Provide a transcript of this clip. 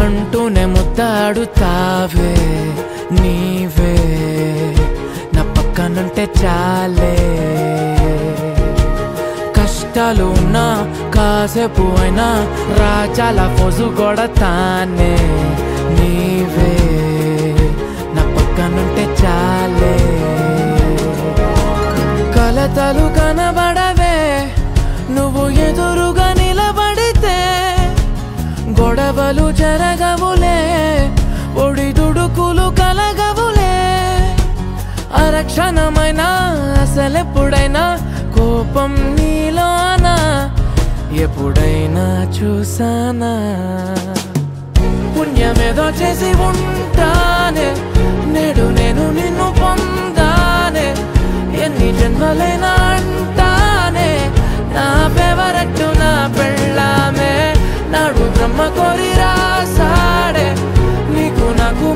అంటూనే ముద్దాడుతావే నీవే నా పక్కనుంటే చాలే కష్టాలు ఉన్నా కాసేపు అయినా రాజాల ఫోజు కొడతానే నీవే నా పక్కనుంటే చాలే కలతలు కనబడవే నువ్వు ఎదురుగా నిలబడితే గొడవలు జరగవులే ఒడిదుడుకులు కలగవులే అరక్షణమైనా అసలెప్పుడైనా కోపం నీలోనా ఎప్పుడైనా చూసానా పుణ్యమేదో చేసి ఉంటానే నేడు నేను నిన్ను పొందానే ఎన్ని జన్మలైనా అంటానే నా ఫేవరెట్ నా పెళ్ళామే నాడు బ్రహ్మ కోరి రాసాడే నీకు నాకు